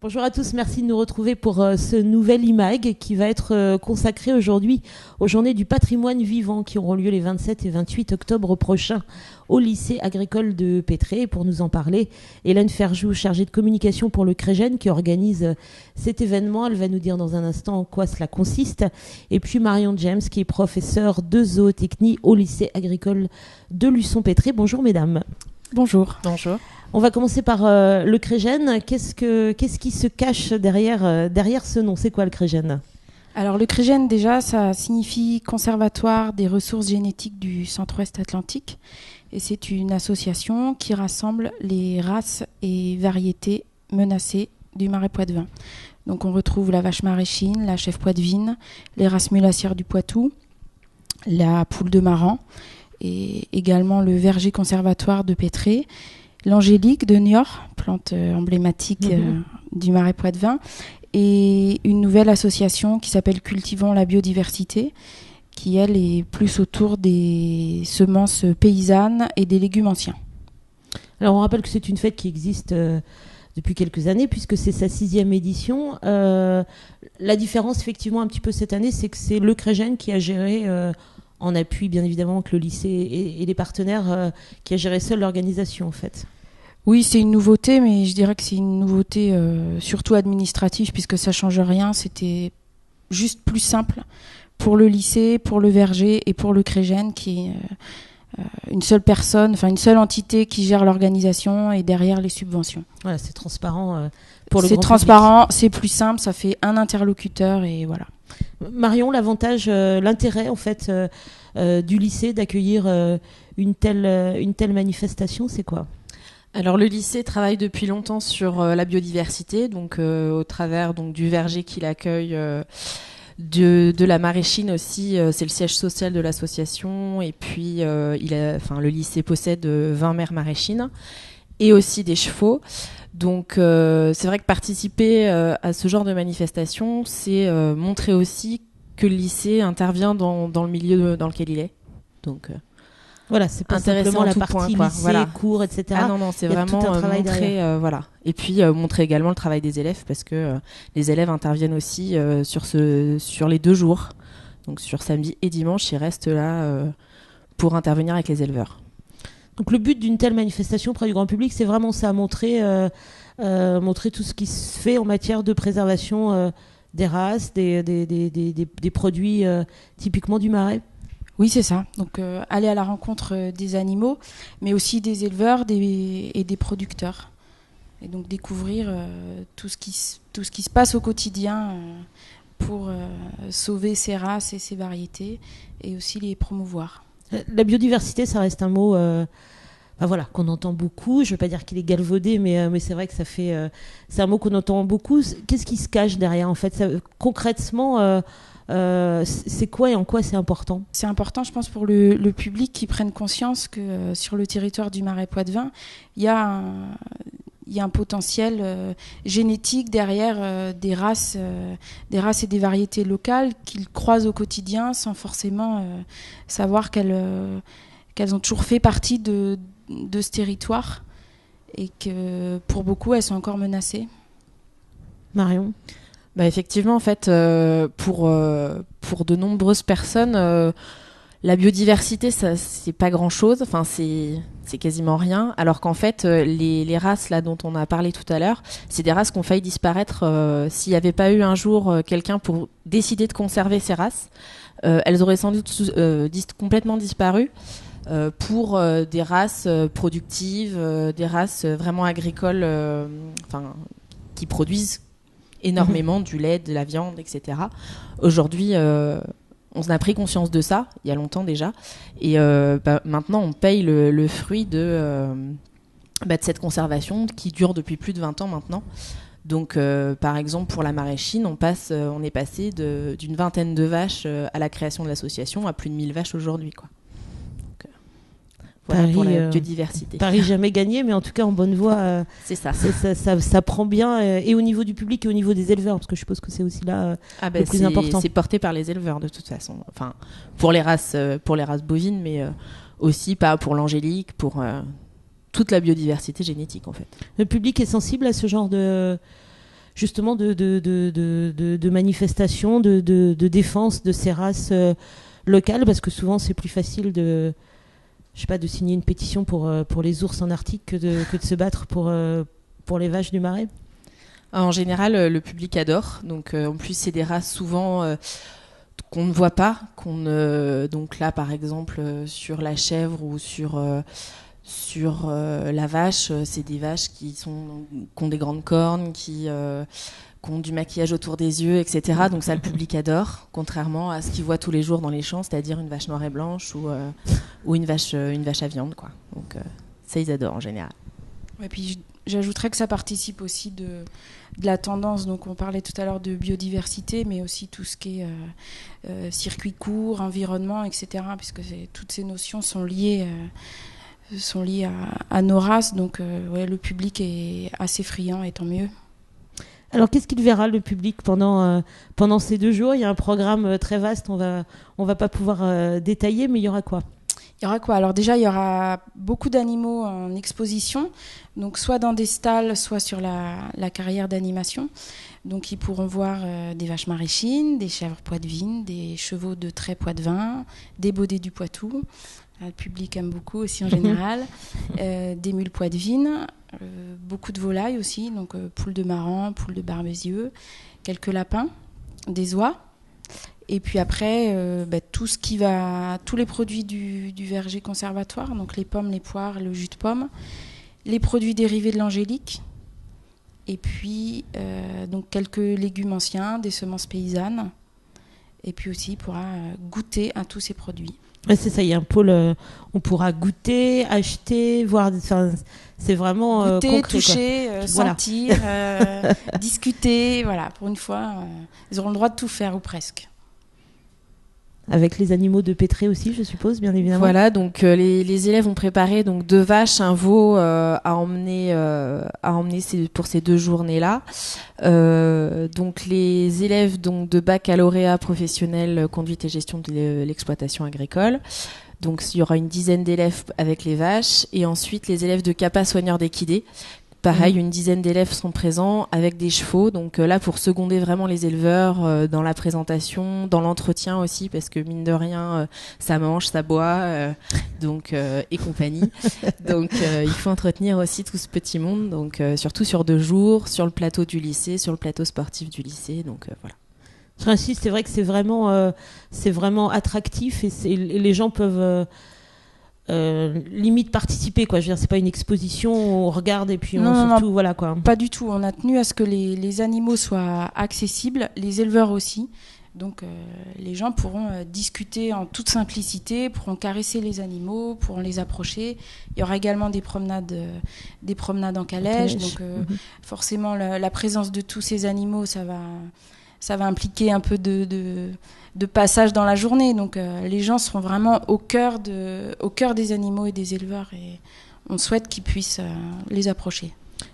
Bonjour à tous, merci de nous retrouver pour ce nouvel IMAG qui va être consacré aujourd'hui aux Journées du patrimoine vivant qui auront lieu les 27 et 28 octobre prochains au lycée agricole de Pétré. Et pour nous en parler, Hélène Ferjou, chargée de communication pour le Crégen qui organise cet événement. Elle va nous dire dans un instant en quoi cela consiste. Et puis Marion James qui est professeure de zootechnie au lycée agricole de Luçon-Pétré. Bonjour mesdames. Bonjour. Bonjour. On va commencer par le Crégen. Qu'est-ce qui se cache derrière ce nom? C'est quoi le Crégen? Alors le Crégen, déjà, ça signifie Conservatoire des ressources génétiques du Centre-Ouest Atlantique. Et c'est une association qui rassemble les races et variétés menacées du Marais poitevin. Donc on retrouve la vache maraîchine, la chèvre poitevine, les races mulassières du Poitou, la poule de Maran et également le verger conservatoire de Pétré, l'angélique de Niort, plante emblématique du Marais poitevin, et une nouvelle association qui s'appelle Cultivons la biodiversité, qui elle est plus autour des semences paysannes et des légumes anciens. Alors on rappelle que c'est une fête qui existe depuis quelques années puisque c'est sa 6e édition. La différence effectivement un petit peu cette année, c'est que c'est le Crégen qui a géré en appui bien évidemment avec le lycée et les partenaires qui a géré seul l'organisation en fait. Oui, c'est une nouveauté, mais je dirais que c'est une nouveauté surtout administrative puisque ça change rien. C'était juste plus simple pour le lycée, pour le verger et pour le Crégen qui est une seule personne, enfin une seule entité qui gère l'organisation et derrière les subventions. Voilà, c'est transparent pour le grand public. C'est transparent, c'est plus simple, ça fait un interlocuteur et voilà. Marion, l'avantage, l'intérêt en fait du lycée d'accueillir une telle manifestation, c'est quoi? Alors le lycée travaille depuis longtemps sur la biodiversité, donc au travers donc du verger qui l'accueille, de la maraîchine aussi, c'est le siège social de l'association, et puis le lycée possède 20 mères maraîchines et aussi des chevaux. Donc c'est vrai que participer à ce genre de manifestation, c'est montrer aussi que le lycée intervient dans le milieu dans lequel il est. Donc voilà, c'est pas simplement la partie lycée, voilà. Cours, etc. Ah non, c'est vraiment montrer, voilà. Et puis montrer également le travail des élèves parce que les élèves interviennent aussi sur les 2 jours, donc sur samedi et dimanche, ils restent là pour intervenir avec les éleveurs. Donc le but d'une telle manifestation auprès du grand public, c'est vraiment ça, montrer tout ce qui se fait en matière de préservation des races, des produits typiquement du Marais. Oui, c'est ça. Donc aller à la rencontre des animaux, mais aussi des éleveurs et des producteurs. Et donc découvrir tout ce qui se passe au quotidien pour sauver ces races et ces variétés et aussi les promouvoir. La biodiversité, ça reste un mot qu'on entend beaucoup. Je ne veux pas dire qu'il est galvaudé, mais c'est vrai que c'est un mot qu'on entend beaucoup. Qu'est-ce qui se cache derrière en fait? Concrètement, c'est quoi et en quoi c'est important? C'est important, je pense, pour le public qui prenne conscience que sur le territoire du Marais poitevin, il y a un potentiel génétique derrière des races et des variétés locales qu'ils croisent au quotidien sans forcément savoir qu'elles ont toujours fait partie de ce territoire et que pour beaucoup, elles sont encore menacées. Marion? Effectivement, en fait, pour de nombreuses personnes, la biodiversité, ça, c'est pas grand-chose. Enfin, c'est quasiment rien. Alors qu'en fait, les races là dont on a parlé tout à l'heure, c'est des races qui ont failli disparaître s'il n'y avait pas eu un jour quelqu'un pour décider de conserver ces races. Elles auraient sans doute complètement disparu pour des races productives, des races vraiment agricoles, qui produisent énormément du lait, de la viande, etc. Aujourd'hui, on a pris conscience de ça, il y a longtemps déjà, et maintenant on paye le fruit de cette conservation qui dure depuis plus de 20 ans maintenant. Donc par exemple pour la maraîchine, on est passé d'une vingtaine de vaches à la création de l'association à plus de 1000 vaches aujourd'hui, quoi. Voilà pour la biodiversité. Paris jamais gagné, mais en tout cas en bonne voie. C'est ça. Ça prend bien, et au niveau du public et au niveau des éleveurs, parce que je suppose que c'est aussi là le plus important. C'est porté par les éleveurs de toute façon. Enfin, pour les races bovines, mais aussi pas pour l'angélique, pour toute la biodiversité génétique en fait. Le public est sensible à ce genre de justement de manifestations, de défense de ces races locales, parce que souvent c'est plus facile de signer une pétition pour les ours en Arctique que de se battre pour les vaches du Marais. En général, le public adore. Donc, en plus, c'est des races souvent qu'on ne voit pas. Donc là, par exemple, sur la chèvre ou sur la vache, c'est des vaches qui ont des grandes cornes, qui ont du maquillage autour des yeux, etc. Donc ça, le public adore, contrairement à ce qu'ils voient tous les jours dans les champs, c'est-à-dire une vache noire et blanche ou une vache à viande, quoi. Donc ça, ils adorent en général. Et puis j'ajouterais que ça participe aussi de la tendance. Donc on parlait tout à l'heure de biodiversité, mais aussi tout ce qui est circuit court, environnement, etc. Puisque toutes ces notions sont liées à nos races. Donc le public est assez friand, et tant mieux. Alors, qu'est-ce qu'il verra, le public, pendant ces 2 jours? Il y a un programme très vaste, on va pas pouvoir détailler, mais il y aura quoi? Il y aura quoi? Alors déjà, il y aura beaucoup d'animaux en exposition, donc soit dans des stalles, soit sur la carrière d'animation. Donc ils pourront voir des vaches maraîchines, des chèvres poitevines, des chevaux de trait poitevin, des baudets du Poitou. Le public aime beaucoup aussi en général. Des mules poitevines, beaucoup de volailles aussi, donc poules de Maran, poules de Barbezieux, quelques lapins, des oies. Et puis après, tous les produits du verger conservatoire, donc les pommes, les poires, le jus de pomme, les produits dérivés de l'angélique, et puis donc quelques légumes anciens, des semences paysannes, et puis aussi il pourra goûter à tous ces produits. Ouais, c'est ça, il y a un pôle, on pourra goûter, acheter, voir, c'est vraiment goûter, concret, toucher, voilà. sentir, discuter, voilà, pour une fois, ils auront le droit de tout faire, ou presque. Avec les animaux de Pétré aussi, je suppose, bien évidemment. Voilà, donc les élèves ont préparé donc 2 vaches, un veau à emmener pour ces 2 journées-là. Donc les élèves donc de baccalauréat professionnel conduite et gestion de l'exploitation agricole. Donc il y aura une dizaine d'élèves avec les vaches, et ensuite les élèves de CAPA soigneurs d'équidés. Pareil, une dizaine d'élèves seront présents avec des chevaux. Donc là, pour seconder vraiment les éleveurs dans la présentation, dans l'entretien aussi, parce que mine de rien, ça mange, ça boit, et compagnie. Donc il faut entretenir aussi tout ce petit monde. Donc surtout sur 2 jours, sur le plateau du lycée, sur le plateau sportif du lycée. Donc voilà. J'insiste, c'est vrai que c'est vraiment attractif, et les gens peuvent limite participer, quoi. Je veux dire, c'est pas une exposition où on regarde et puis non, voilà, quoi. Pas du tout. On a tenu à ce que les animaux soient accessibles, les éleveurs aussi. Donc les gens pourront discuter en toute simplicité, pourront caresser les animaux, pourront les approcher. Il y aura également des promenades en calèche. Donc forcément la présence de tous ces animaux, ça va impliquer un peu de passage dans la journée. Donc les gens seront vraiment au cœur des animaux et des éleveurs, et on souhaite qu'ils puissent les approcher.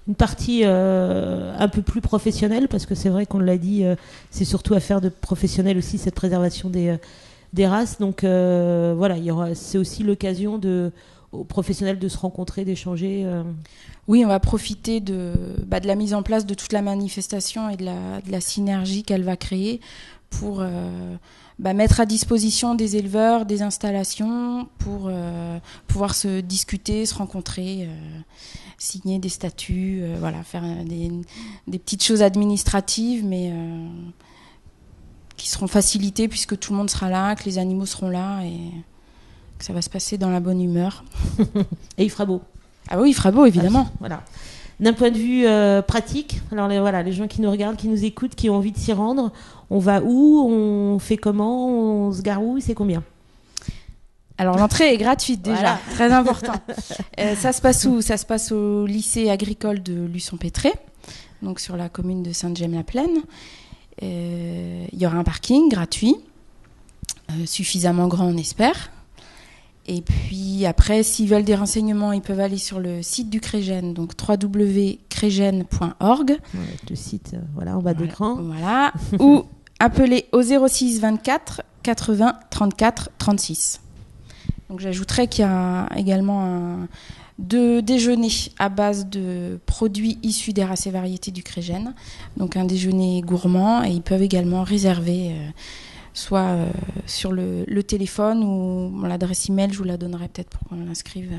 Une partie un peu plus professionnelle, parce que c'est vrai qu'on l'a dit, c'est surtout affaire de professionnels aussi, cette préservation des races. Donc voilà, c'est aussi l'occasion aux professionnels de se rencontrer, d'échanger. Oui, on va profiter de la mise en place de toute la manifestation et de la synergie qu'elle va créer pour mettre à disposition des éleveurs des installations pour pouvoir se discuter, se rencontrer, signer des statuts, faire des petites choses administratives, mais qui seront facilitées puisque tout le monde sera là, que les animaux seront là, et que ça va se passer dans la bonne humeur. Et il fera beau. Ah oui, il fera beau, évidemment. Voilà. D'un point de vue pratique, alors les gens qui nous regardent, qui nous écoutent, qui ont envie de s'y rendre, on va où? On fait comment? On se gare où? C'est combien? Alors l'entrée est gratuite déjà, voilà. Très important. Ça se passe où? Ça se passe au lycée agricole de Luçon-Pétré, donc sur la commune de Sainte-Gemme-la-Plaine. Il y aura un parking gratuit, suffisamment grand on espère. Et puis après, s'ils veulent des renseignements, ils peuvent aller sur le site du Crégène, donc www.cregene.org. Le site, en bas d'écran. Voilà. Ou appeler au 06 24 80 34 36. Donc j'ajouterais qu'il y a également de déjeuner à base de produits issus des races et variétés du Crégène. Donc un déjeuner gourmand, et ils peuvent également réserver soit sur le téléphone ou l'adresse email, je vous la donnerai peut-être pour qu'on l'inscrive.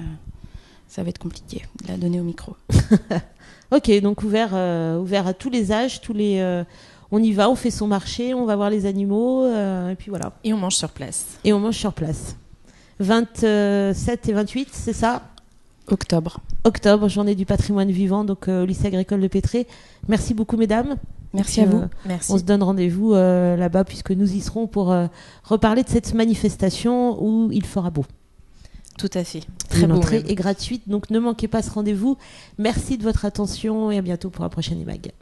Ça va être compliqué de la donner au micro. Ok, donc ouvert à tous les âges, on y va, on fait son marché, on va voir les animaux, et puis voilà. Et on mange sur place. 27 et 28, c'est ça ? Octobre, journée du patrimoine vivant, donc au lycée agricole de Pétré. Merci beaucoup, mesdames. Merci à vous. Merci. On se donne rendez-vous là-bas, puisque nous y serons pour reparler de cette manifestation où il fera beau. Tout à fait. Très beau. L'entrée est gratuite, donc ne manquez pas ce rendez-vous. Merci de votre attention et à bientôt pour un prochain IMAG.